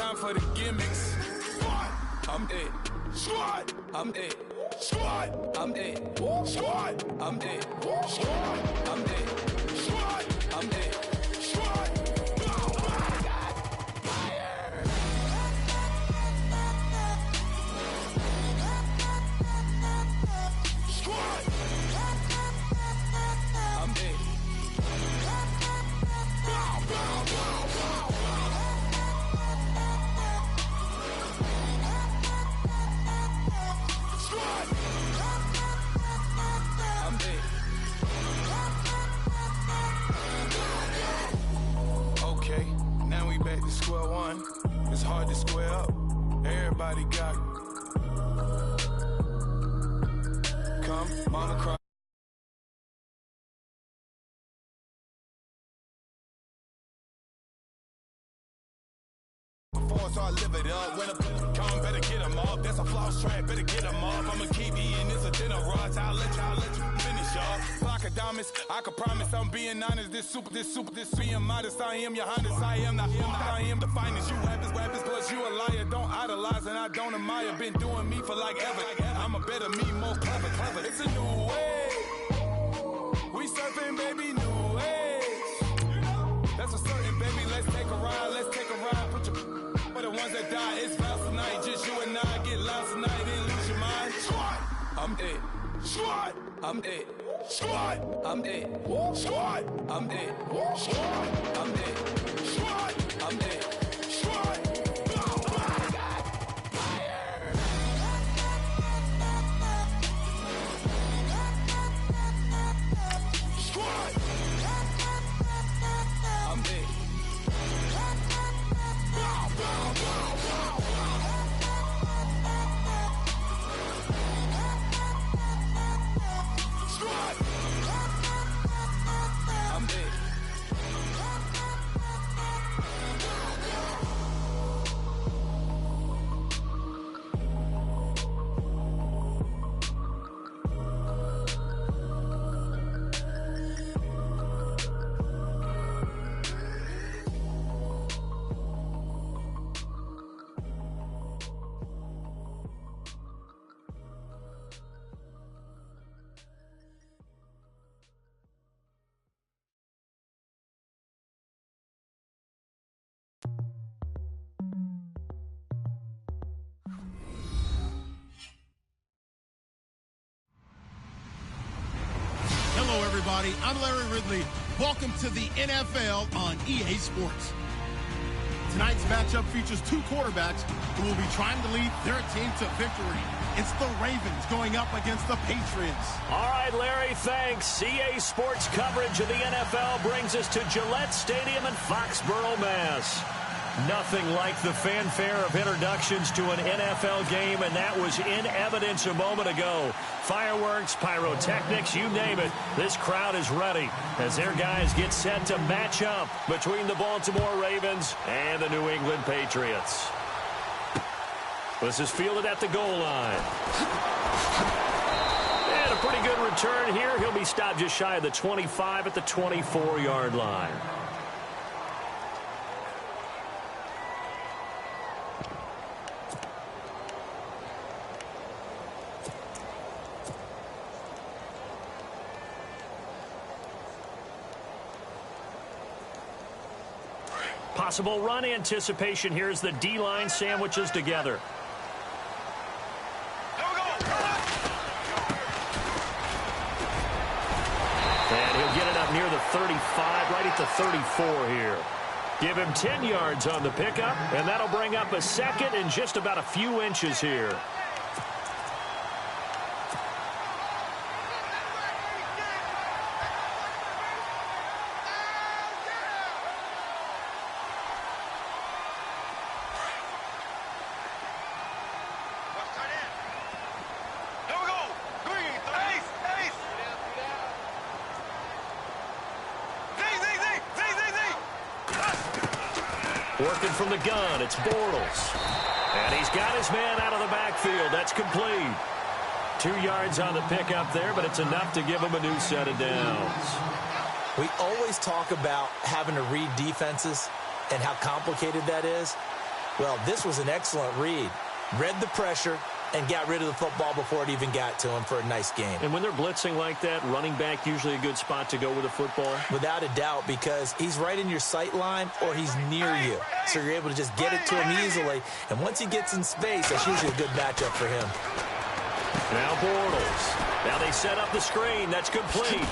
time for the gimmicks. Squad, I'm it. Squad, I'm it. Squad, I'm it. Squad, I'm it. Squad, I'm it. Squad, I'm it. Squad. Oh my God, fire! Squad, I'm it. Okay, now we back to square one. It's hard to square up. Everybody got it. Come, mama cry. So I live it up. When a come, better get them up. That's a floss track, better get them up. I'ma keep eating this a dinner rush. I'll let you finish up. Flock of diamonds, I can promise I'm being honest. This being modest. I am your highness. I am the finest. You rappers, plus you a liar. Don't idolize and I don't admire. Been doing me for like ever. I'm a better me, more clever. It's a new way. We surfing, baby, new age. That's a certain, baby. Let's take a ride. Put your for the ones that die, it's vows tonight. Just you and I get lost tonight, then lose your mind. Squad, I'm dead. Squad, I'm dead. Squad, I'm dead. Squad, I'm dead. Squad, I'm dead. Squad, I'm dead. Squad. Oh my God, fire! Squad, I'm dead. Hello, everybody. I'm Larry Ridley. Welcome to the NFL on EA Sports. Tonight's matchup features two quarterbacks who will be trying to lead their team to victory. It's the Ravens going up against the Patriots. All right, Larry, thanks. EA Sports coverage of the NFL brings us to Gillette Stadium in Foxborough, Mass. Nothing like the fanfare of introductions to an NFL game, and that was in evidence a moment ago. Fireworks, pyrotechnics, you name it. This crowd is ready as their guys get set to match up between the Baltimore Ravens and the New England Patriots. This is fielded at the goal line. And a pretty good return here. He'll be stopped just shy of the 25 at the 24-yard line. Possible run anticipation here as the D-line sandwiches together. And he'll get it up near the 35, right at the 34 here. Give him 10 yards on the pickup, and that'll bring up a second in just about a few inches here. Working from the gun, it's Bortles. And he's got his man out of the backfield. That's complete. 2 yards on the pickup there, but it's enough to give him a new set of downs. We always talk about having to read defenses and how complicated that is. Well, this was an excellent read. Read the pressure and got rid of the football before it even got to him for a nice game. And when they're blitzing like that, running back usually a good spot to go with the football? Without a doubt, because he's right in your sight line or he's near you. So you're able to just get it to him easily. And once he gets in space, that's usually a good matchup for him. Now Bortles. Now they set up the screen. That's complete.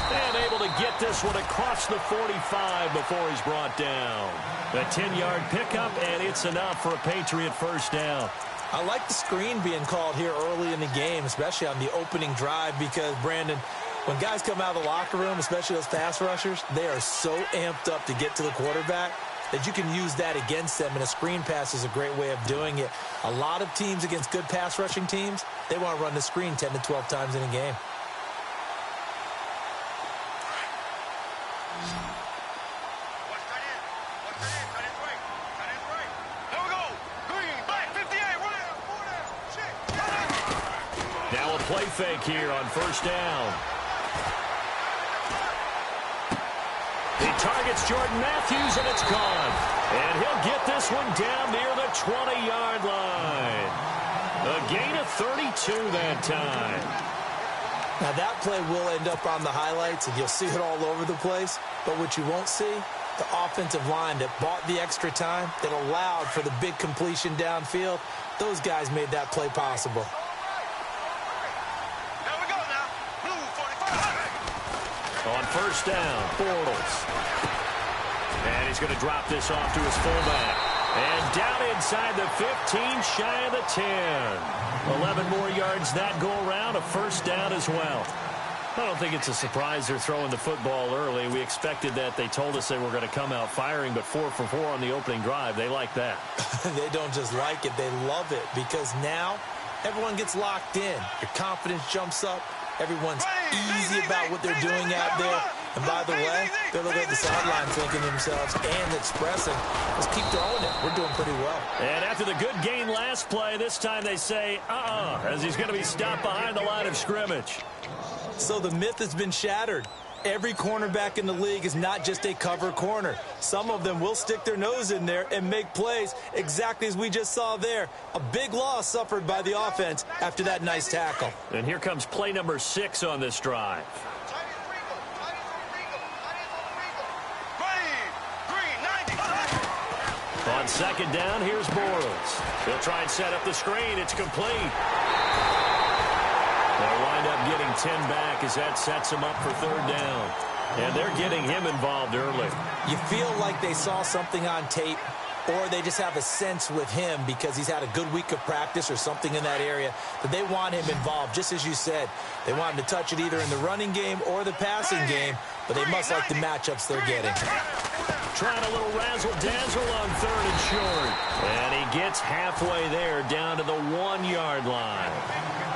And able to get this one across the 45 before he's brought down. A 10-yard pickup, and it's enough for a Patriot first down. I like the screen being called here early in the game, especially on the opening drive, because, Brandon, when guys come out of the locker room, especially those pass rushers, they are so amped up to get to the quarterback that you can use that against them, and a screen pass is a great way of doing it. A lot of teams against good pass rushing teams, they want to run the screen 10 to 12 times in a game. Play fake here on first down. He targets Jordan Matthews, and it's gone. And he'll get this one down near the 20-yard line. A gain of 32 that time. Now, that play will end up on the highlights, and you'll see it all over the place. But what you won't see, the offensive line that bought the extra time, that allowed for the big completion downfield, those guys made that play possible. On first down, Bortles. And he's going to drop this off to his fullback. And down inside the 15, shy of the 10. 11 more yards that go around, a first down as well. I don't think it's a surprise they're throwing the football early. We expected that. They told us they were going to come out firing, but 4 for 4 on the opening drive. They like that. They don't just like it, they love it, because now everyone gets locked in. Your confidence jumps up. Everyone's easy about what they're doing out there. And by the way, they're looking at the sideline thinking to themselves and expressing, let's keep throwing it. We're doing pretty well. And after the good gain last play, this time they say, as he's going to be stopped behind the line of scrimmage. So the myth has been shattered. Every cornerback in the league is not just a cover corner. Some of them will stick their nose in there and make plays exactly as we just saw there. A big loss suffered by the offense after that nice tackle. And here comes play number 6 on this drive. On second down, here's Bortles. He'll try and set up the screen. It's complete. They'll wind up getting 10 back as that sets them up for third down. And they're getting him involved early. You feel like they saw something on tape, or they just have a sense with him because he's had a good week of practice or something in that area that they want him involved. Just as you said, they want him to touch it either in the running game or the passing game, but they must like the matchups they're getting. Trying a little razzle-dazzle on third and short. And he gets halfway there down to the 1-yard line.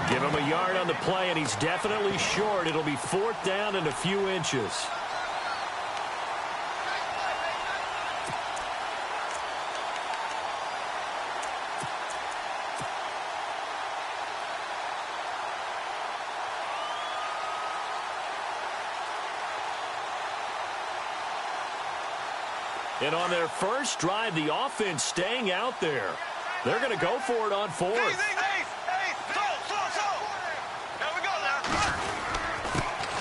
Give him a yard on the play, and he's definitely short. It'll be fourth down and a few inches. And on their first drive, the offense staying out there. They're going to go for it on fourth.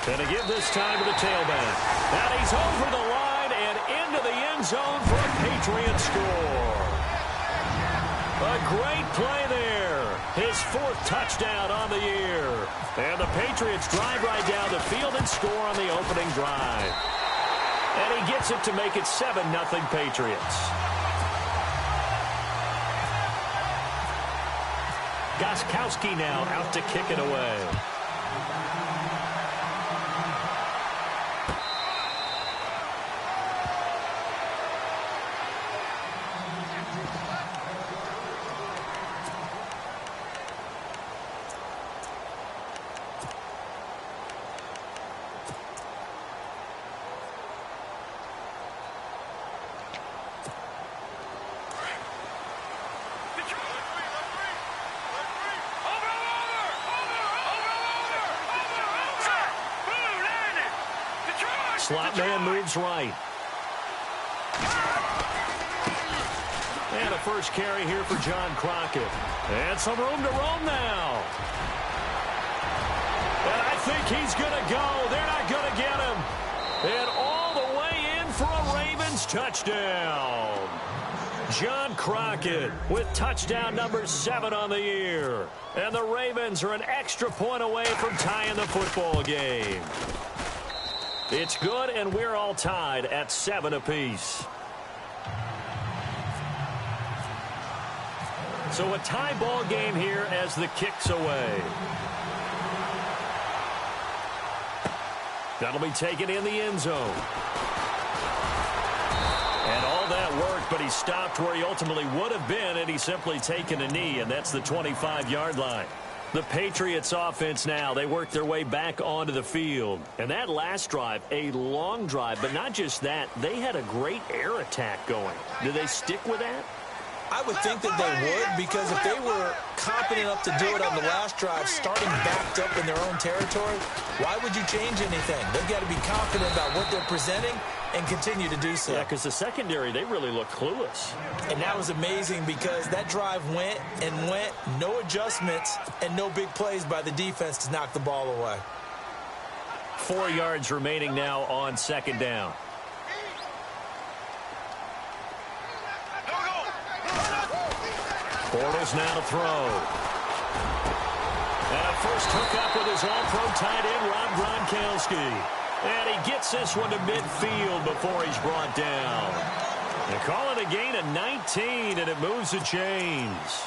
Going to give this time to the tailback. And he's over the line and into the end zone for a Patriot score. A great play there. His 4th touchdown on the year. And the Patriots drive right down the field and score on the opening drive. And he gets it to make it 7-0 Patriots. Gostkowski now out to kick it away. Slot man moves right. And a first carry here for John Crockett. And some room to roam now. And I think he's going to go. They're not going to get him. And all the way in for a Ravens touchdown. John Crockett with touchdown number 7 on the year. And the Ravens are an extra point away from tying the football game. It's good, and we're all tied at 7 apiece. So a tie ball game here as the kick's away. That'll be taken in the end zone. And all that worked, but he stopped where he ultimately would have been, and he's simply taken a knee, and that's the 25-yard line. The Patriots offense now, they work their way back onto the field. And that last drive, a long drive, but not just that, they had a great air attack going. Do they stick with that? I would think that they would, because if they were confident enough to do it on the last drive, starting backed up in their own territory, why would you change anything? They've got to be confident about what they're presenting and continue to do so. Yeah, because the secondary, they really look clueless. And that was amazing because that drive went and went, no adjustments and no big plays by the defense to knock the ball away. 4 yards remaining now on second down. Bortles now to throw. And a first hookup with his all-pro tight end, Rob Gronkowski. And he gets this one to midfield before he's brought down. They call it a gain of 19, and it moves the chains.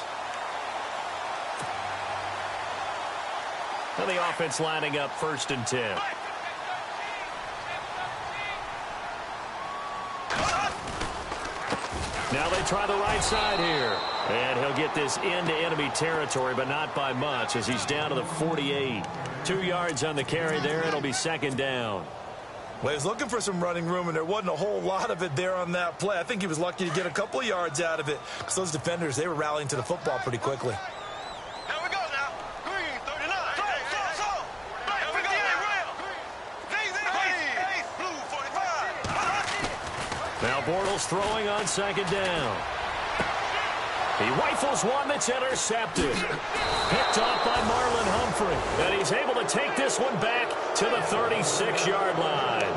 And the offense lining up 1st and 10. Now they try the right side here. And he'll get this into enemy territory, but not by much as he's down to the 48. 2 yards on the carry there. It'll be second down. Well, he was looking for some running room, and there wasn't a whole lot of it there on that play. I think he was lucky to get a couple of yards out of it because those defenders, they were rallying to the football pretty quickly. Here we go now. Green, 39. Here we go now. Blue, 45. Now Bortles throwing on second down. He rifles one that's intercepted. Picked off by Marlon Humphrey. And he's able to take this one back to the 36-yard line.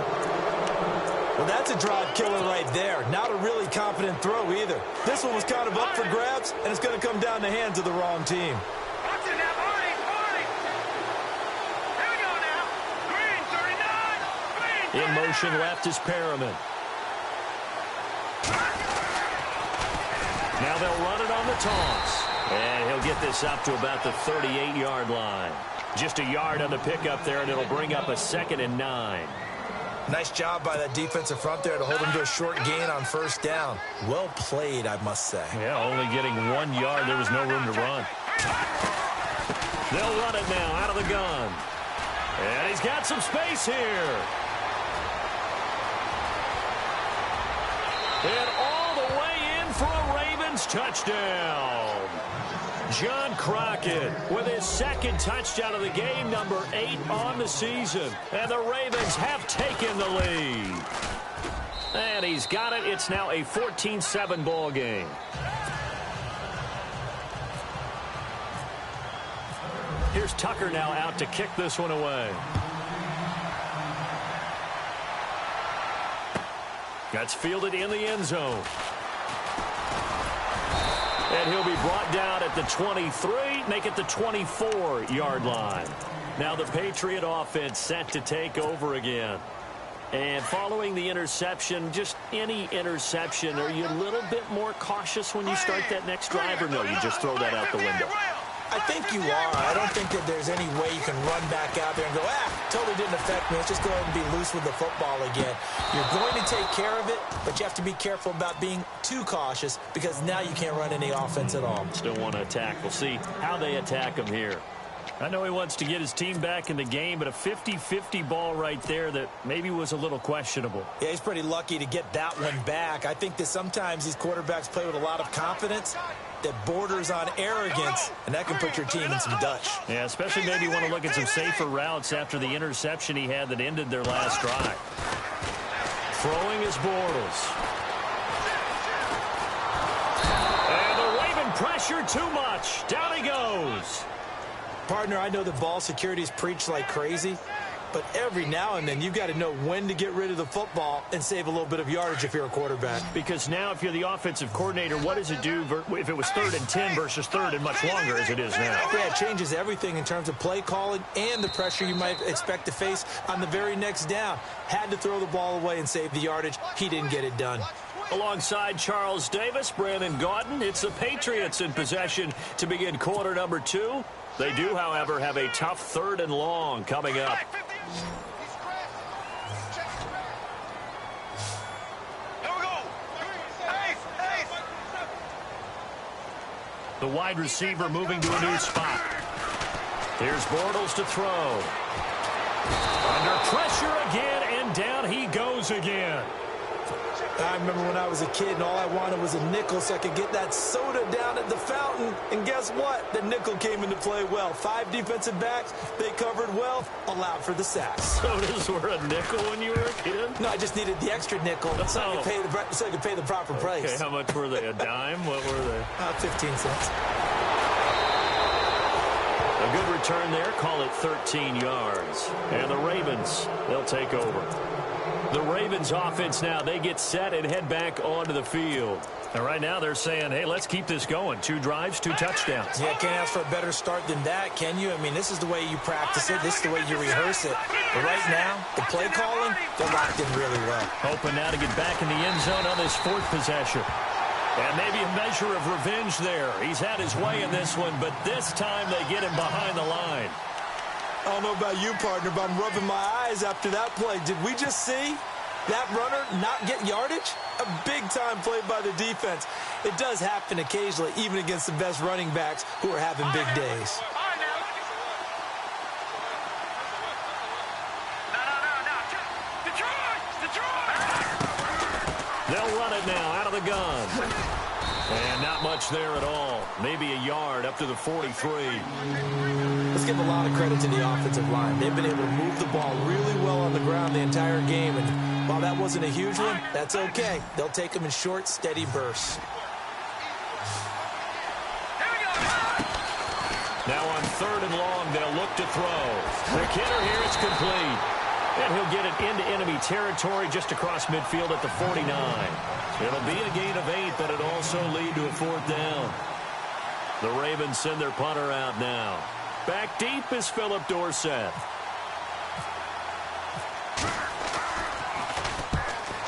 Well, that's a drive killer right there. Not a really confident throw either. This one was kind of up for grabs, and it's going to come down the hands of the wrong team. Watch it now, Barney. Here we go now. Green, 39. Green, In motion left is Perriman. Now they'll run it on the toss. And he'll get this up to about the 38-yard line. Just a yard on the pickup there, and it'll bring up a 2nd and 9. Nice job by that defensive front there to hold him to a short gain on 1st down. Well played, I must say. Yeah, only getting 1 yard. There was no room to run. They'll run it now out of the gun. And he's got some space here. And all the way in for a Ravens touchdown. John Crockett with his 2nd touchdown of the game, number 8 on the season. And the Ravens have taken the lead. And he's got it. It's now a 14-7 ball game. Here's Tucker now out to kick this one away. That's fielded in the end zone. And he'll be brought down at the 23, make it the 24-yard line. Now the Patriot offense set to take over again. And following the interception, just any interception, are you a little bit more cautious when you start that next drive, or no, you just throw that out the window? I think you are. I don't think that there's any way you can run back out there and go, totally didn't affect me. Let's just go ahead and be loose with the football again. You're going to take care of it, but you have to be careful about being too cautious because now you can't run any offense at all. Still want to attack. We'll see how they attack him here. I know he wants to get his team back in the game, but a 50-50 ball right there that maybe was a little questionable. Yeah, he's pretty lucky to get that one back. I think that sometimes these quarterbacks play with a lot of confidence that borders on arrogance, and that can put your team in some Dutch. Yeah, especially maybe you want to look at some safer routes after the interception he had that ended their last drive. Throwing is Bortles. pressure too much. Down he goes. Partner, I know that ball security is preached like crazy, but every now and then you've got to know when to get rid of the football and save a little bit of yardage if you're a quarterback. Because now if you're the offensive coordinator, what does it do if it was 3rd and 10 versus 3rd and much longer as it is now? Yeah, it changes everything in terms of play calling and the pressure you might expect to face on the very next down. Had to throw the ball away and save the yardage. He didn't get it done. Alongside Charles Davis, Brandon Gaudin, it's the Patriots in possession to begin quarter number 2. They do, however, have a tough 3rd and long coming up. The wide receiver moving to a new spot. Here's Bortles to throw. Under pressure again, and down he goes again. I remember when I was a kid and all I wanted was a nickel so I could get that soda down at the fountain. And guess what? The nickel came into play well. 5 defensive backs, they covered well, allowed for the sacks. Sodas were a nickel when you were a kid? No, I just needed the extra nickel so I could pay the proper price. Okay, how much were they? A dime? What were they? 15 cents. A good return there. Call it 13 yards. And the Ravens, they'll take over. The Ravens offense now, they get set and head back onto the field. And right now they're saying, hey, let's keep this going. 2 drives, 2 touchdowns. Yeah, can't ask for a better start than that, can you? I mean, this is the way you practice it. This is the way you rehearse it. But right now, the play calling, they're locked in really well. Hoping now to get back in the end zone on this 4th possession. And maybe a measure of revenge there. He's had his way in this one, but this time they get him behind the line. I don't know about you, partner, but I'm rubbing my eyes after that play. Did we just see that runner not get yardage? A big-time play by the defense. It does happen occasionally, even against the best running backs who are having big days. They'll run it now out of the gun. And not much there at all. Maybe a yard up to the 43. Let's give a lot of credit to the offensive line. They've been able to move the ball really well on the ground the entire game. And while that wasn't a huge one, that's okay. They'll take them in short, steady bursts. Now on 3rd and long, they'll look to throw. The kidder here is complete. And he'll get it into enemy territory just across midfield at the 49. It'll be a gain of 8, but it'll also lead to a 4th down. The Ravens send their punter out now. Back deep is Philip Dorsett.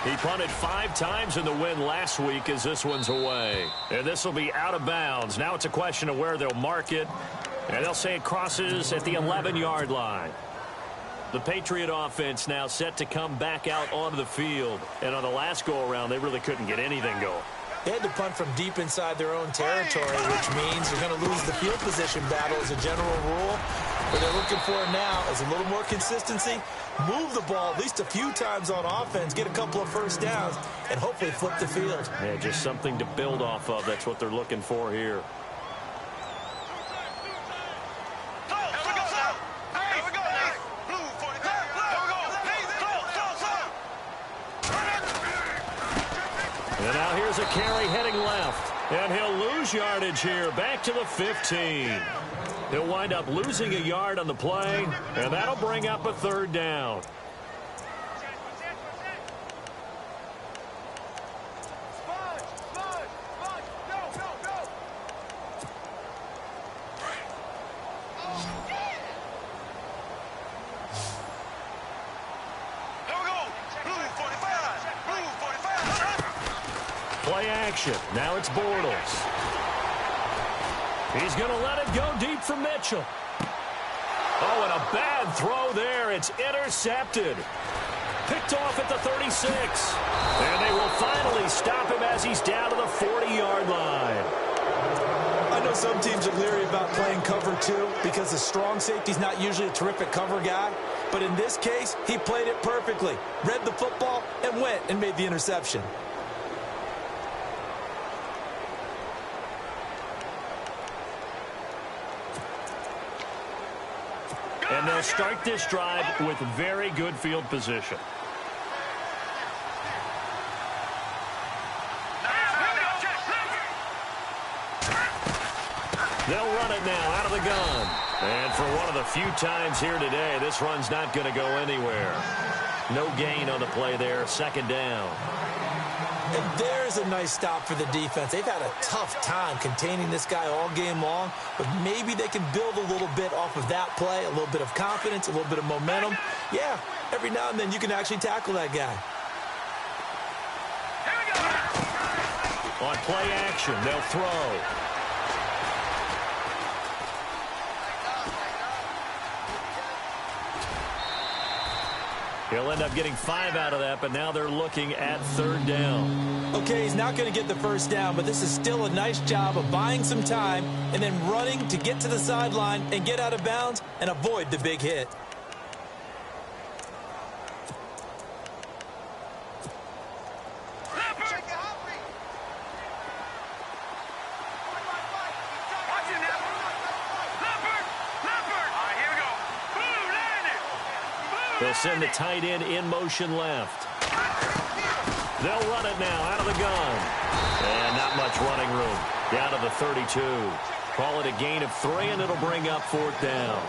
He punted 5 times in the win last week as this one's away. And this will be out of bounds. Now it's a question of where they'll mark it. And they'll say it crosses at the 11-yard line. The Patriot offense now set to come back out onto the field. And on the last go-around, they really couldn't get anything going. They had to punt from deep inside their own territory, which means you're going to lose the field position battle as a general rule. What they're looking for now is a little more consistency, move the ball at least a few times on offense, get a couple of first downs, and hopefully flip the field. Yeah, just something to build off of. That's what they're looking for here. And now here's a carry heading left. And he'll lose yardage here. Back to the 15. He'll wind up losing a yard on the play. And that'll bring up a 3rd down. Play action. Now it's Bortles. He's going to let it go deep for Mitchell. Oh, and a bad throw there. It's intercepted. Picked off at the 36. And they will finally stop him as he's down to the 40-yard line. I know some teams are leery about playing cover 2 because the strong safety's not usually a terrific cover guy. But in this case, he played it perfectly. Read the football and went and made the interception. And they'll start this drive with very good field position. They'll run it now out of the gun. And for one of the few times here today, this run's not going to go anywhere. No gain on the play there, second down. And there's a nice stop for the defense. They've had a tough time containing this guy all game long, but maybe they can build a little bit off of that play, a little bit of confidence, a little bit of momentum. Yeah, every now and then you can actually tackle that guy. On play action, they'll throw. He'll end up getting 5 out of that, but now they're looking at third down. Okay, he's not going to get the first down, but this is still a nice job of buying some time and then running to get to the sideline and get out of bounds and avoid the big hit. They'll send the tight end in motion left. They'll run it now out of the gun. And not much running room. Down to the 32. Call it a gain of 3, and it'll bring up fourth down.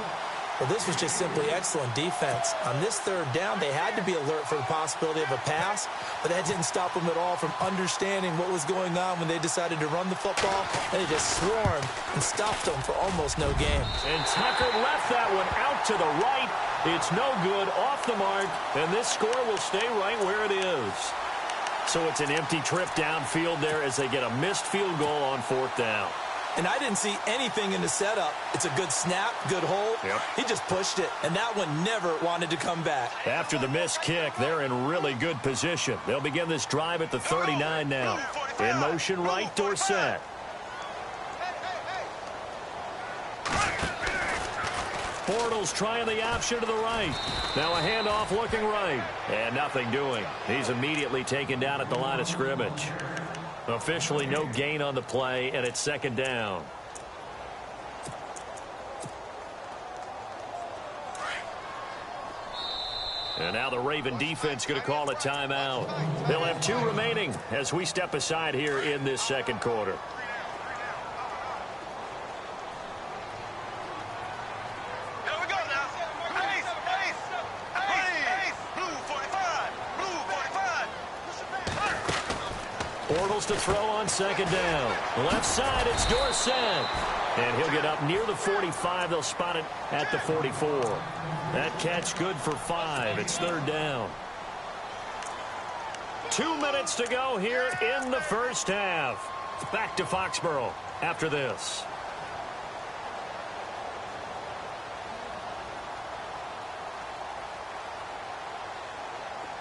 Well, this was just simply excellent defense. On this third down, they had to be alert for the possibility of a pass, but that didn't stop them at all from understanding what was going on when they decided to run the football, and they just swarmed and stopped them for almost no gain. And Tucker left that one out to the right. It's no good, off the mark, and this score will stay right where it is. So it's an empty trip downfield there as they get a missed field goal on fourth down. And I didn't see anything in the setup. It's a good snap, good hold. Yep. He just pushed it, and that one never wanted to come back. After the missed kick, they're in really good position. They'll begin this drive at the 39 now. In motion right, Dorsett. Bortles trying the option to the right. Now a handoff looking right. And nothing doing. He's immediately taken down at the line of scrimmage. Officially no gain on the play, and it's second down. And now the Raven defense going to call a timeout. They'll have 2 remaining as we step aside here in this second quarter. Bortles to throw on second down. Left side, it's Dorsett. And he'll get up near the 45. They'll spot it at the 44. That catch good for 5. It's third down. 2 minutes to go here in the first half. Back to Foxborough after this.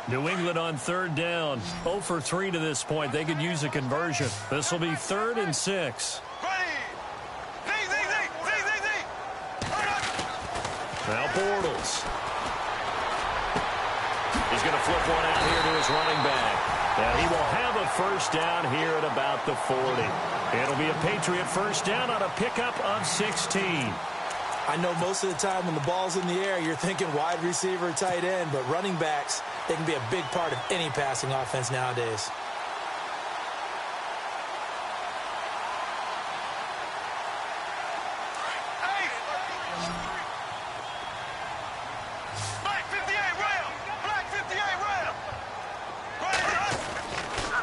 New England on third down. 0 for 3 to this point. They could use a conversion. This will be 3rd and 6. Now Bortles. He's going to flip one out here to his running back. And he will have a first down here at about the 40. It'll be a Patriot first down on a pickup of 16. I know most of the time when the ball's in the air, you're thinking wide receiver, tight end, but running backs, they can be a big part of any passing offense nowadays.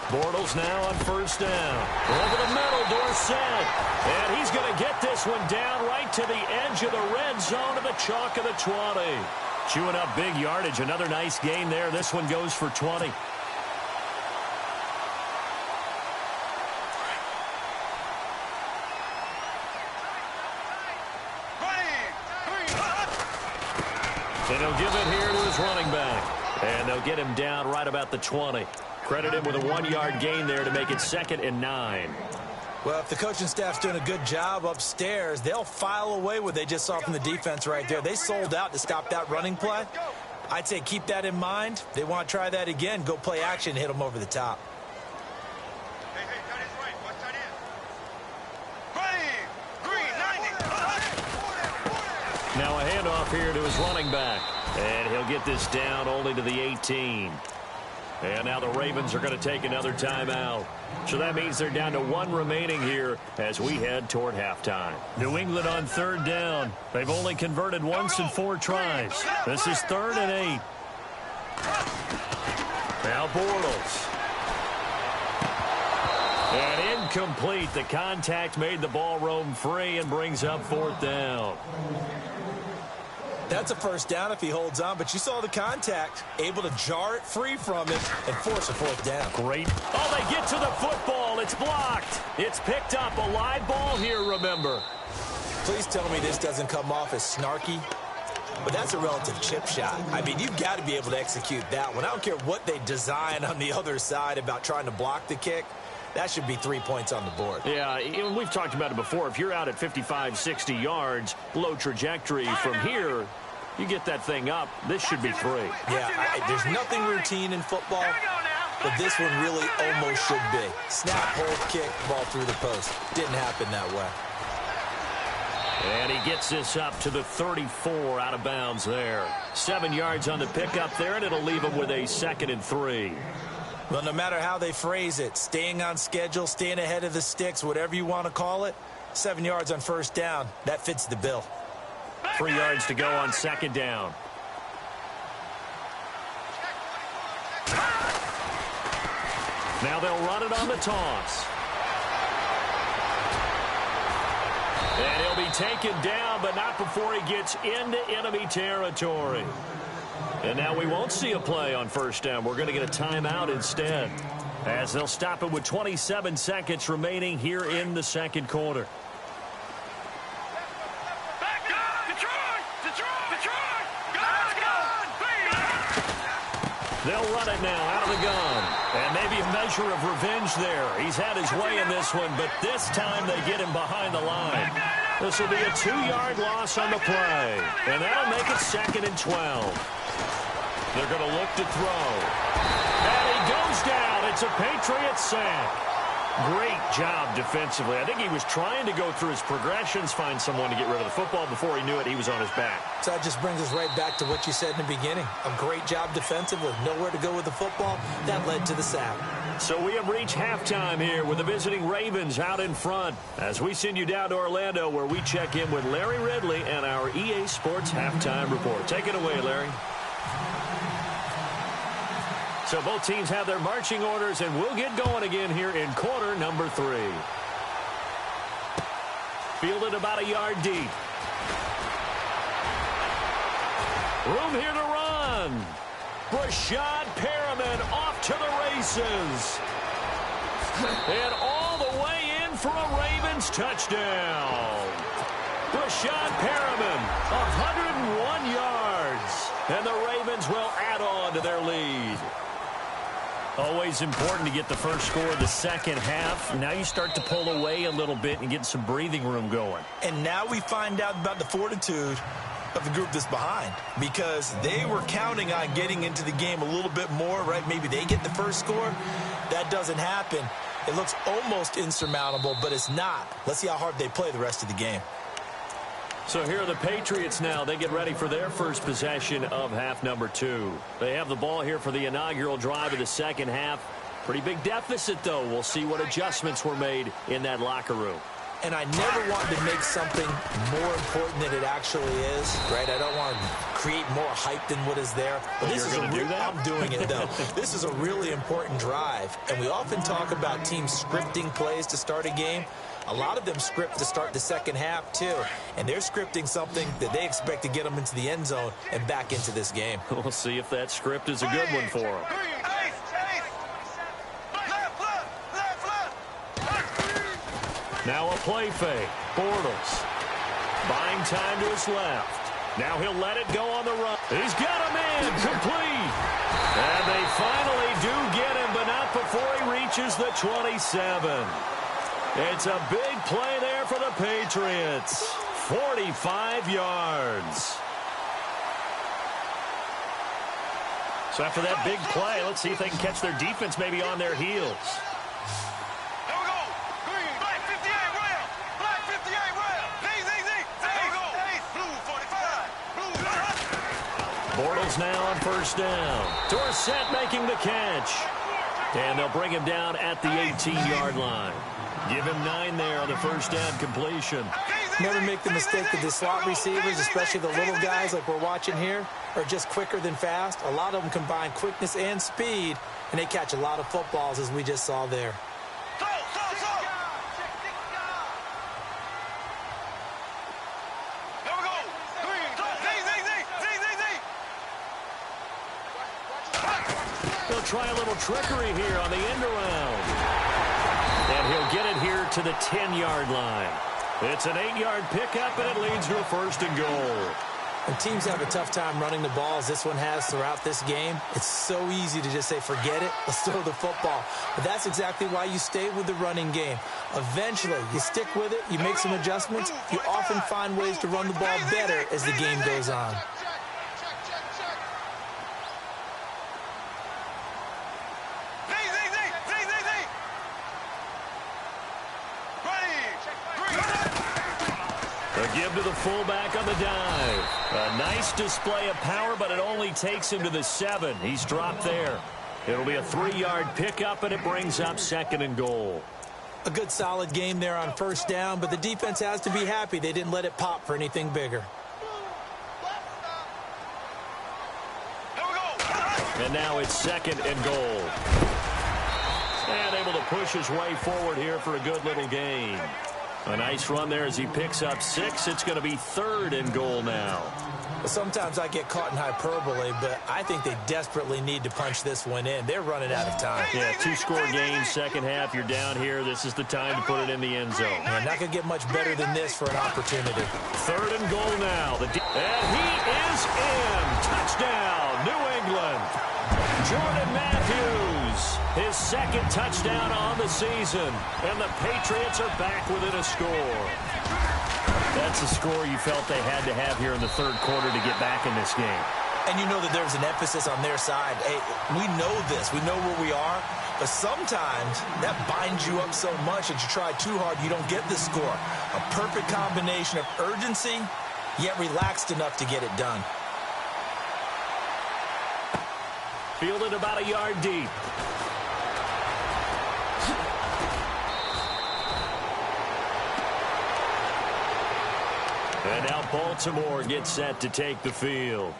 Bortles now on first down. Over the middle, Dorsett. And he's going to get this one down right to the edge of the red zone to the chalk of the 20. Chewing up big yardage. Another nice gain there. This one goes for 20. And he'll give it here to his running back. And they'll get him down right about the 20. Credit him with a 1-yard gain there to make it 2nd and 9. Well, if the coaching staff's doing a good job upstairs, they'll file away what they just saw from the defense right there. They sold out to stop that running play. I'd say keep that in mind. They want to try that again. Go play action and hit them over the top. Now a handoff here to his running back. And he'll get this down only to the 18. And now the Ravens are going to take another timeout. So that means they're down to 1 remaining here as we head toward halftime. New England on 3rd down. They've only converted once in 4 tries. This is 3rd and 8. Now Bortles. And incomplete. The contact made the ball roam free and brings up 4th down. That's a first down if he holds on, but you saw the contact, able to jar it free from him and force a 4th down. Great. Oh, they get to the football. It's blocked. It's picked up. A live ball here, remember. Please tell me this doesn't come off as snarky, but that's a relative chip shot. I mean, you've got to be able to execute that one. I don't care what they design on the other side about trying to block the kick. That should be 3 points on the board. Yeah, we've talked about it before. If you're out at 55, 60 yards, low trajectory from here, you get that thing up. This should be 3. Yeah, there's nothing routine in football, but this one really almost should be. Snap, hold, kick, ball through the post. Didn't happen that way. And he gets this up to the 34 out of bounds there. 7 yards on the pickup there, and it'll leave him with a 2nd and 3. Well, no matter how they phrase it, staying on schedule, staying ahead of the sticks, whatever you want to call it, 7 yards on 1st down, that fits the bill. 3 yards to go on 2nd down. Now they'll run it on the toss. And he'll be taken down, but not before he gets into enemy territory. And now we won't see a play on 1st down. We're going to get a timeout instead, as they'll stop it with 27 seconds remaining here in the 2nd quarter. They'll run it now out of the gun. And maybe a measure of revenge there. He's had his way in this one, but this time they get him behind the line. This will be a 2-yard loss on the play. And that'll make it 2nd and 12. They're going to look to throw. And he goes down. It's a Patriots sack. Great job defensively. I think he was trying to go through his progressions, find someone to get rid of the football. Before he knew it, he was on his back. So that just brings us right back to what you said in the beginning. A great job defensively. Nowhere to go with the football. That led to the sack. So we have reached halftime here with the visiting Ravens out in front as we send you down to Orlando, where we check in with Larry Ridley and our EA Sports Halftime Report. Take it away, Larry. So both teams have their marching orders, and we'll get going again here in quarter number 3. Fielded about a yard deep. Room here to run. Brashad Perriman off to the races. And all the way in for a Ravens touchdown. Brashad Perriman, 101 yards. And the Ravens will add on to their lead. Always important to get the first score of the second half. Now you start to pull away a little bit and get some breathing room going. And now we find out about the fortitude of the group that's behind, because they were counting on getting into the game a little bit more, right? Maybe they get the first score. That doesn't happen. It looks almost insurmountable, but it's not. Let's see how hard they play the rest of the game. So here are the Patriots now. They get ready for their first possession of half number 2. They have the ball here for the inaugural drive of the second half. Pretty big deficit, though. We'll see what adjustments were made in that locker room. And I never want to make something more important than it actually is, right? I don't want to create more hype than what is there. But this is I'm doing it, though. This is a really important drive. And we often talk about teams scripting plays to start a game. A lot of them script to start the second half, too. And they're scripting something that they expect to get them into the end zone and back into this game. We'll see if that script is a good one for them. Now a play fake. Bortles buying time to his left. Now he'll let it go on the run. He's got a man complete. And they finally do get him, but not before he reaches the 27. It's a big play there for the Patriots. 45 yards. So after that big play, let's see if they can catch their defense maybe on their heels. There we go. Green. Black 58 rail. Black 58 rail. Z. There we go. Blue 45. Blue. Browns now on first down. Dorsett making the catch. And they'll bring him down at the 18-yard line. Give him 9 there on the first down completion. Never make the mistake that the slot receivers, especially the little guys like we're watching here, are just quicker than fast. A lot of them combine quickness and speed, and they catch a lot of footballs, as we just saw there. They'll try a little trickery here on the end around. And he'll get it here to the 10-yard line. It's an 8-yard pickup, and it leads to a first and goal. When teams have a tough time running the ball, as this one has throughout this game, it's so easy to just say, forget it, let's throw the football. But that's exactly why you stay with the running game. Eventually, you stick with it, you make some adjustments, you often find ways to run the ball better as the game goes on. A give to the fullback on the dive. A nice display of power, but it only takes him to the 7. He's dropped there. It'll be a 3-yard pickup, and it brings up second and goal. A good solid game there on first down, but the defense has to be happy they didn't let it pop for anything bigger. And now it's second and goal. And able to push his way forward here for a good little gain. A nice run there as he picks up 6. It's going to be third and goal now. Well, sometimes I get caught in hyperbole, but I think they desperately need to punch this one in. They're running out of time. Yeah, 2-score game, second half. You're down here. This is the time to put it in the end zone. Man, not going to get much better than this for an opportunity. Third and goal now. And he is in. Touchdown, New England. Jordan Matthews, his second touchdown on the season. And the Patriots are back within a score. That's a score you felt they had to have here in the third quarter to get back in this game. And you know that there's an emphasis on their side. Hey, we know this. We know where we are. But sometimes that binds you up so much that you try too hard, you don't get the score. A perfect combination of urgency, yet relaxed enough to get it done. Fielded about a yard deep. And now Baltimore gets set to take the field.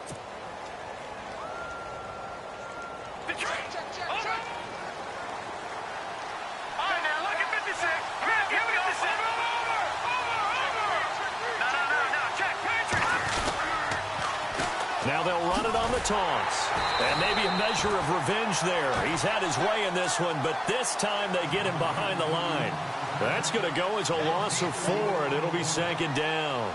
Now they'll run it on the taunts. And maybe a measure of revenge there. He's had his way in this one, but this time they get him behind the line. That's going to go as a loss of 4, and it'll be second down.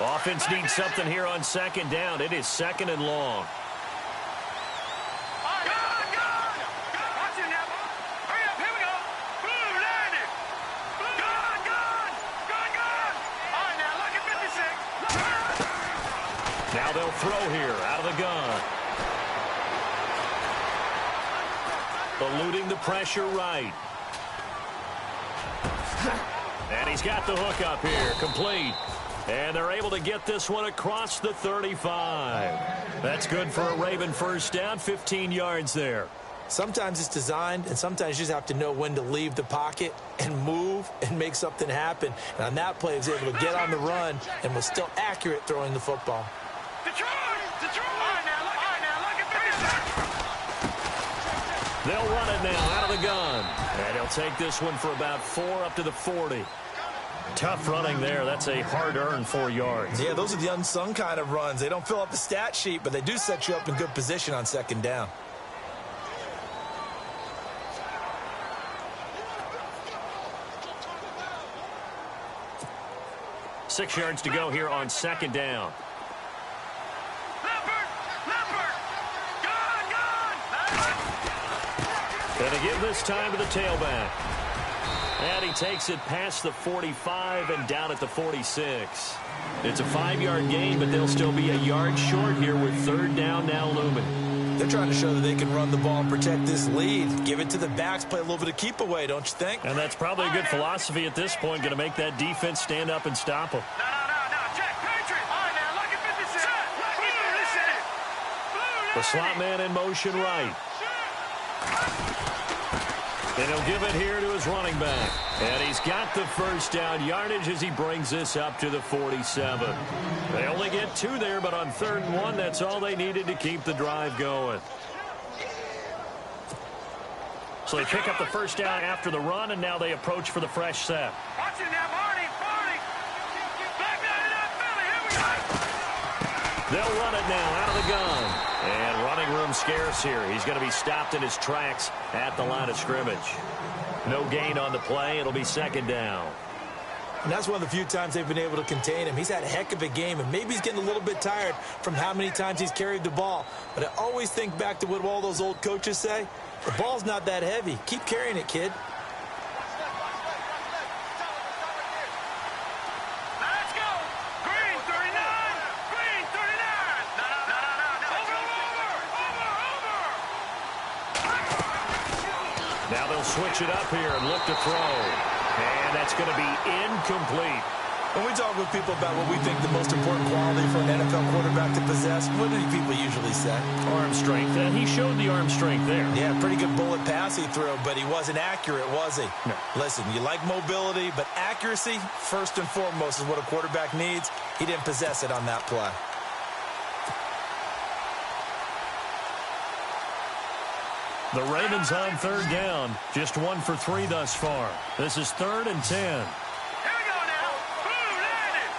Offense needs something here on second down. It is second and long. Now they'll throw here out of the gun. Eluding the pressure right. And he's got the hook up here. Complete. And they're able to get this one across the 35. That's good for a Raven first down, 15 yards there. Sometimes it's designed, and sometimes you just have to know when to leave the pocket and move and make something happen. And on that play, he was able to get on the run and was still accurate throwing the football. They'll run it now out of the gun. And he'll take this one for about 4 up to the 40. Tough running there. That's a hard-earned 4 yards. Yeah, those are the unsung kind of runs. They don't fill up the stat sheet, but they do set you up in good position on second down. Six yards to go here on second down. And to give this time to the tailback. And he takes it past the 45 and down at the 46. It's a 5-yard gain, but they'll still be a yard short here with third down now looming. They're trying to show that they can run the ball and protect this lead. Give it to the backs, play a little bit of keep away, don't you think? And that's probably a good philosophy at this point, going to make that defense stand up and stop them. The slot man in motion right. And he'll give it here to his running back. And he's got the first down yardage as he brings this up to the 47. They only get 2 there, but on 3rd and 1, that's all they needed to keep the drive going. So they pick up the first down after the run, and now they approach for the fresh set. Watch it now, Marty. Back down in that belly. Here we go. They'll run it now out of the gun. And running room scarce here. He's going to be stopped in his tracks at the line of scrimmage. No gain on the play. It'll be 2nd down. And that's one of the few times they've been able to contain him. He's had a heck of a game, and maybe he's getting a little bit tired from how many times he's carried the ball. But I always think back to what all those old coaches say. The ball's not that heavy. Keep carrying it, kid. Let's go. Green 39. Green 39. Over. Now they'll switch it up here and look to throw. And that's going to be incomplete. When we talk with people about what we think the most important quality for an NFL quarterback to possess, what do people usually say? Arm strength. And he showed the arm strength there. Yeah, pretty good bullet pass he threw, but he wasn't accurate, was he? No. Listen, you like mobility, but accuracy, first and foremost, is what a quarterback needs. He didn't possess it on that play. The Ravens on 3rd down. Just 1 for 3 thus far. This is 3rd and 10. Here we go now. Boom, landed.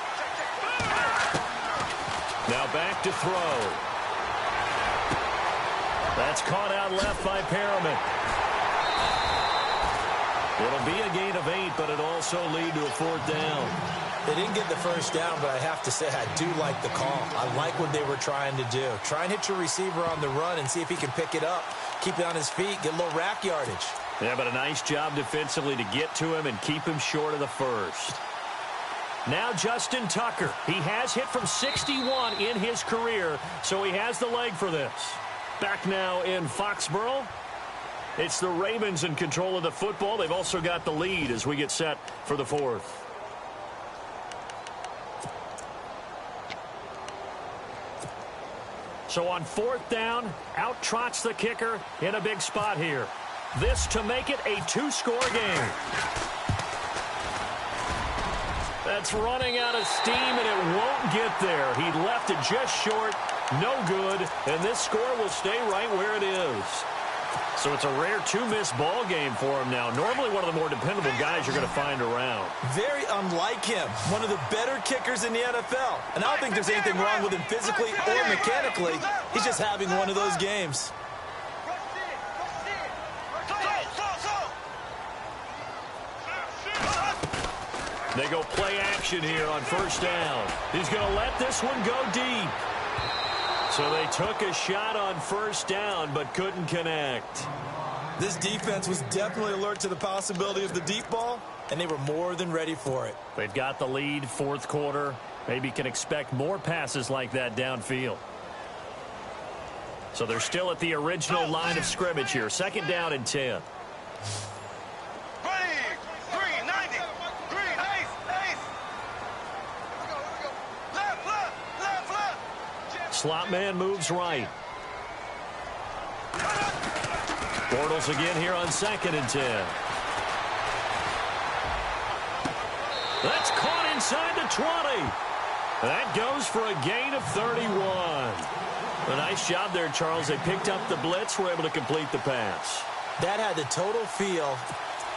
Now back to throw. That's caught out left by Perriman. It'll be a gain of 8, but it'll also lead to a 4th down. They didn't get the first down, but I have to say I do like the call. I like what they were trying to do. Try and hit your receiver on the run and see if he can pick it up. Keep it on his feet, get a little rack yardage. Yeah, but a nice job defensively to get to him and keep him short of the first. Now Justin Tucker. He has hit from 61 in his career, so he has the leg for this. Back now in Foxborough. It's the Ravens in control of the football. They've also got the lead as we get set for the 4th. So on 4th down, out trots the kicker in a big spot here. This to make it a 2-score game. That's running out of steam, and it won't get there. He left it just short, no good, and this score will stay right where it is. So it's a rare 2-miss ball game for him now. Normally one of the more dependable guys you're going to find around. Very unlike him. One of the better kickers in the NFL. And I don't think there's anything wrong with him physically or mechanically. He's just having one of those games. They go play action here on 1st down. He's going to let this one go deep. So they took a shot on 1st down, but couldn't connect. This defense was definitely alert to the possibility of the deep ball, and they were more than ready for it. They've got the lead, 4th quarter. Maybe can expect more passes like that downfield. So they're still at the original line of scrimmage here. 2nd down and 10. Green 90. Green ace. Left. Slot man moves right. Bortles again here on 2nd and 10. That's caught inside the 20. That goes for a gain of 31. A nice job there, Charles. They picked up the blitz, were able to complete the pass. That had the total feel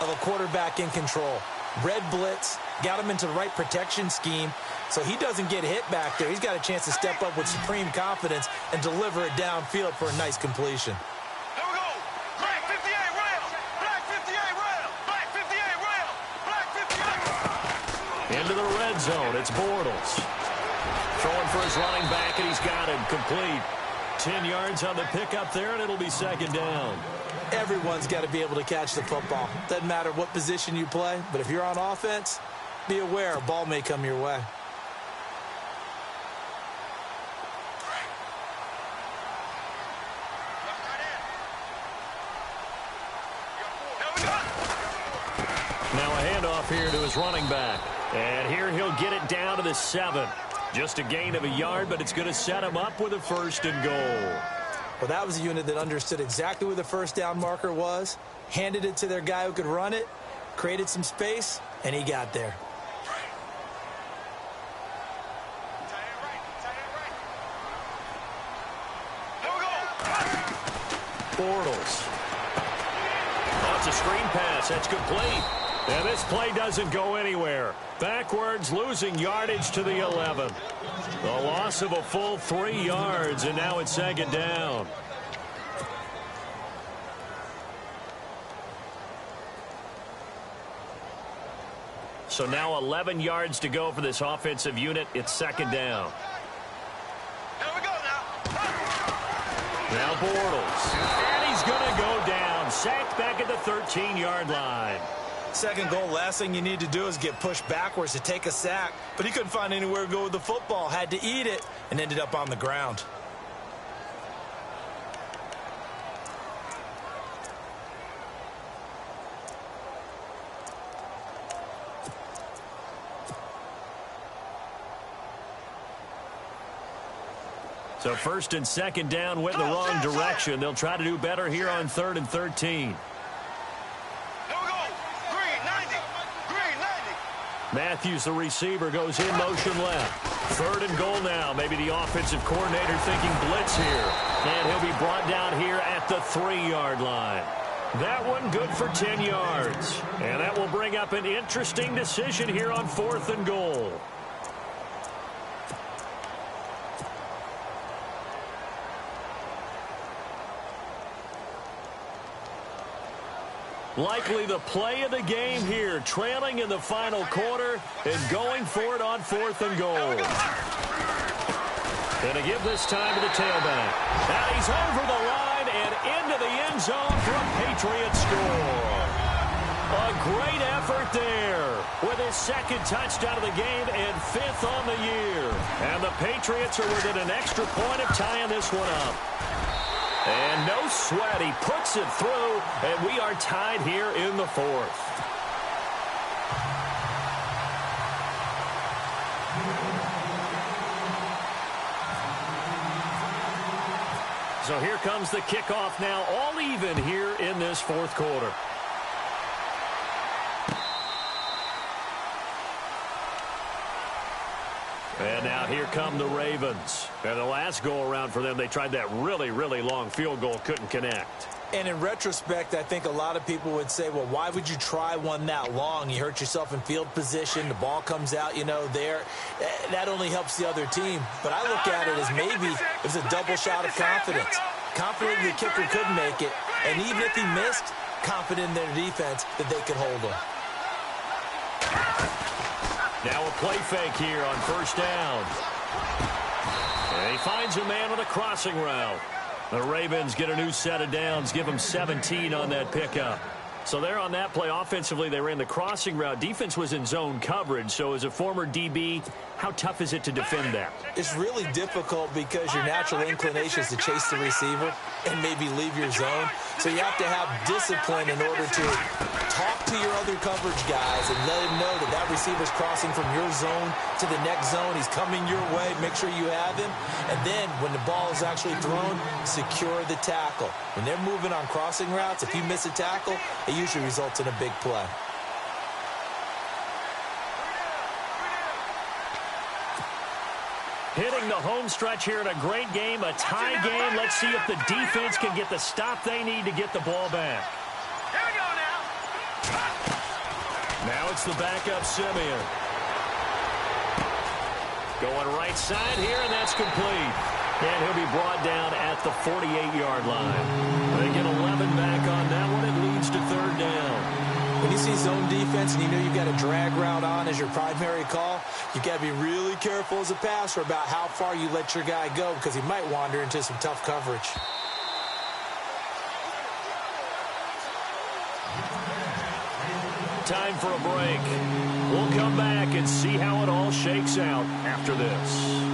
of a quarterback in control. Red blitz, got him into the right protection scheme, so he doesn't get hit back there. He's got a chance to step up with supreme confidence and deliver it downfield for a nice completion. Here we go. Black 58 rail. Black 58 rail. Black 58 rail. Black 58. Into the red zone. It's Bortles. Throwing for his running back, and he's got him complete. 10 yards on the pickup there, and it'll be 2nd down. Everyone's got to be able to catch the football. Doesn't matter what position you play, but if you're on offense, be aware a ball may come your way. Now a handoff here to his running back. And here he'll get it down to the 7. Just a gain of a yard, but it's going to set him up with a 1st and goal. Well, that was a unit that understood exactly where the first down marker was, handed it to their guy who could run it, created some space, and he got there. Bortles. Oh, it's a screen pass. That's complete. And this play doesn't go anywhere. Backwards, losing yardage to the 11. The loss of a full 3 yards, and now it's 2nd down. So now 11 yards to go for this offensive unit. It's 2nd down. Here we go now. Now Bortles. And he's going to go down. Sacked back at the 13-yard line. 2nd goal, last thing you need to do is get pushed backwards to take a sack. But he couldn't find anywhere to go with the football. Had to eat it and ended up on the ground. So 1st and 2nd down went in the wrong direction. They'll try to do better here on 3rd and 13. Matthews, the receiver, goes in motion left. 3rd and goal now. Maybe the offensive coordinator thinking blitz here. And he'll be brought down here at the 3-yard line. That one good for 10 yards. And that will bring up an interesting decision here on 4th and goal. Likely the play of the game here, trailing in the final quarter and going for it on 4th and goal. Going to give this time to the tailback. And he's over the line and into the end zone for a Patriot score. A great effort there with his 2nd touchdown of the game and 5th on the year. And the Patriots are within an extra point of tying this one up. And no sweat, he puts it through, and we are tied here in the 4th. So here comes the kickoff now, all even here in this 4th quarter. And now here come the Ravens. And the last go-around for them, they tried that really, really long field goal, couldn't connect. And in retrospect, I think a lot of people would say, well, why would you try one that long? You hurt yourself in field position. The ball comes out, there. That only helps the other team. But I look at it as maybe it was a double shot of confidence. Confident the kicker could make it. And even if he missed, confident in their defense that they could hold him. Now a play fake here on 1st down. And he finds a man on a crossing route. The Ravens get a new set of downs, give them 17 on that pickup. So there on that play, offensively, they ran the crossing route. Defense was in zone coverage. So as a former DB, how tough is it to defend that? It's really difficult because your natural inclination is to chase the receiver and maybe leave your zone. So you have to have discipline in order to talk to your other coverage guys and let him know that that receiver's crossing from your zone to the next zone. He's coming your way. Make sure you have him. And then when the ball is actually thrown, secure the tackle. When they're moving on crossing routes, if you miss a tackle, it usually results in a big play. Hitting the home stretch here in a great game, a tie game. Let's see if the defense can get the stop they need to get the ball back. Here we go now. Now it's the backup Simeon. Going right side here, and that's complete. And he'll be brought down at the 48-yard line. They get 11 back on that one. It leads to 3rd down. When you see zone defense and you know you've got a drag route on as your primary call, you've got to be really careful as a passer about how far you let your guy go because he might wander into some tough coverage. Time for a break. We'll come back and see how it all shakes out after this.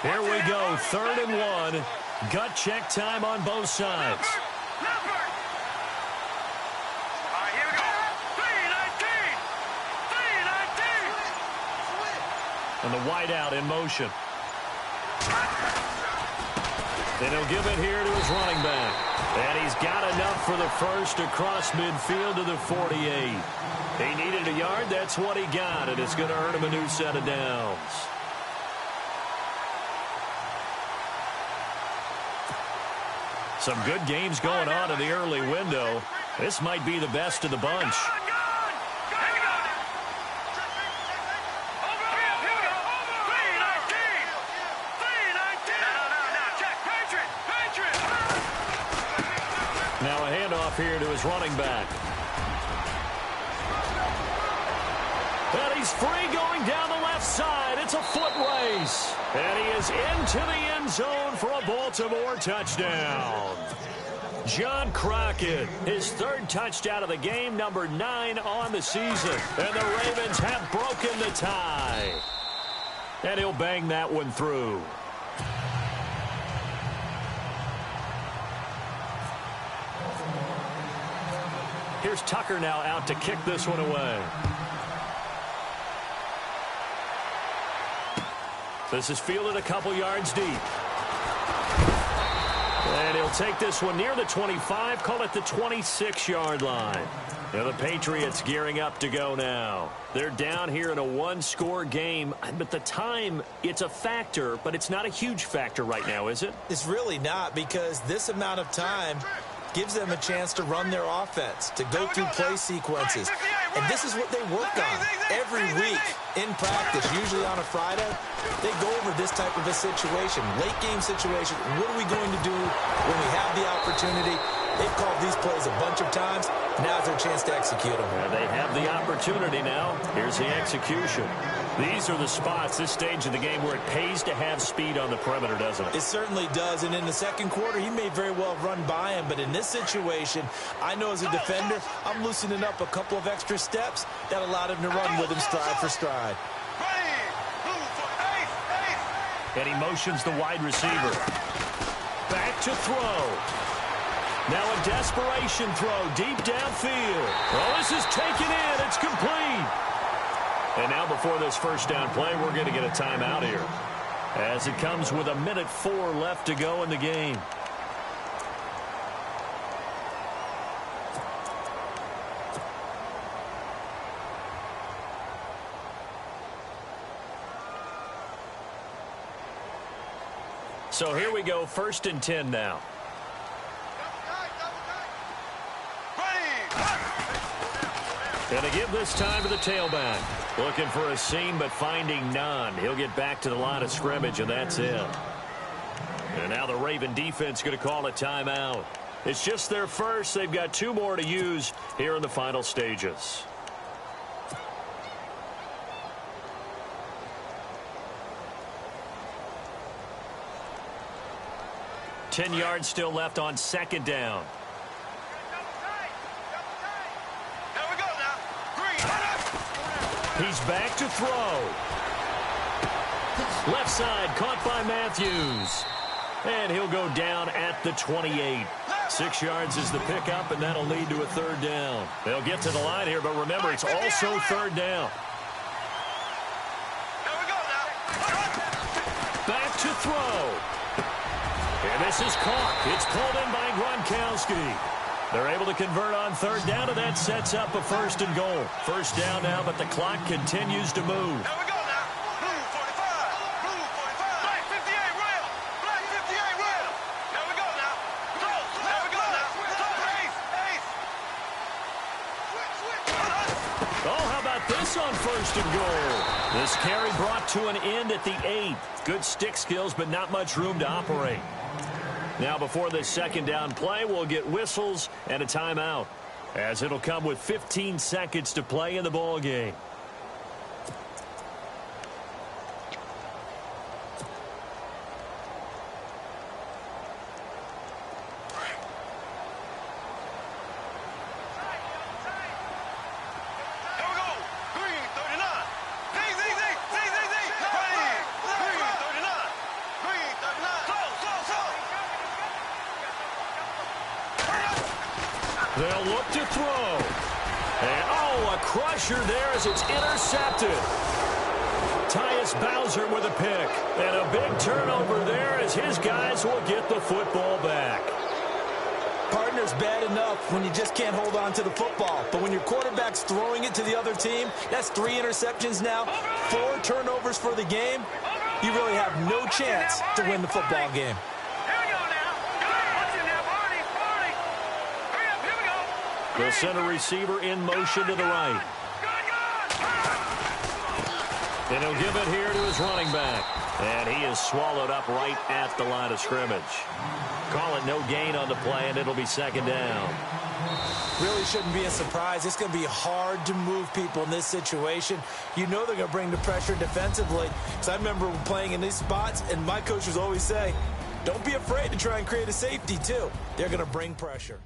Here we go, 3rd and 1. Gut check time on both sides. All right, here we go. 3-19. 3-19. And the wideout in motion. And he'll give it here to his running back. And he's got enough for the first across midfield to the 48. He needed a yard. That's what he got. And it's going to earn him a new set of downs. Some good games going on in the early window. This might be the best of the bunch. Now a handoff here to his running back. And he's free going down the left side. It's a foot race. And he is into the end zone for a Baltimore touchdown. John Crockett, his 3rd touchdown of the game, number 9 on the season. And the Ravens have broken the tie. And he'll bang that one through. Here's Tucker now out to kick this one away. This is fielded a couple yards deep. And he'll take this one near the 25, call it the 26-yard line. Now the Patriots gearing up to go now. They're down here in a 1-score game, but the time, it's a factor, but it's not a huge factor right now, is it? It's really not, because this amount of time gives them a chance to run their offense, to go through play sequences. And this is what they work on every week in practice, usually on a Friday. They go over this type of a situation, late game situation. What are we going to do when we have the opportunity? They've called these plays a bunch of times. Now's their chance to execute them. Yeah, they have the opportunity now. Here's the execution. These are the spots, this stage of the game, where it pays to have speed on the perimeter, doesn't it? It certainly does, and in the second quarter, he may very well run by him, but in this situation, I know as a defender, I'm loosening up a couple of extra steps that allowed him to run with him stride for stride. And he motions the wide receiver. Back to throw. Now a desperation throw deep downfield. Oh, this is taken in. It's complete. And now before this first down play, we're going to get a timeout here, as it comes with 1:04 left to go in the game. So here we go, 1st and 10 now. Going to give this time to the tailback. Looking for a seam, but finding none. He'll get back to the line of scrimmage, and that's it. And now the Raven defense going to call a timeout. It's just their first. They've got 2 more to use here in the final stages. Ten yards still left on 2nd down. He's back to throw. Left side caught by Matthews. And he'll go down at the 28. 6 yards is the pickup, and that'll lead to a 3rd down. They'll get to the line here, but remember, it's also 3rd down. Back to throw. And this is caught. It's pulled in by Gronkowski. They're able to convert on 3rd down, and that sets up a 1st and goal. 1st down now, but the clock continues to move. Here we go now. Blue 45. Blue 45. Black 58 rail. Black 58 rail. Here we go now. Close. Here we go now. Ace. Ace. Oh, how about this on 1st and goal? This carry brought to an end at the 8. Good stick skills, but not much room to operate. Now before this 2nd down play, we'll get whistles and a timeout, as it'll come with 15 seconds to play in the ball game. They'll look to throw. And, oh, a crusher there as it's intercepted. Tyus Bowser with a pick. And a big turnover there as his guys will get the football back. Partner's bad enough when you just can't hold on to the football. But when your quarterback's throwing it to the other team, that's 3 interceptions now, 4 turnovers for the game. You really have no chance to win the football game. The center receiver in motion to the right. And he'll give it here to his running back. And he is swallowed up right at the line of scrimmage. Call it no gain on the play, and it'll be second down. Really shouldn't be a surprise. It's going to be hard to move people in this situation. You know they're going to bring the pressure defensively. Because I remember playing in these spots, and my coaches always say, don't be afraid to try and create a safety, too. They're going to bring pressure.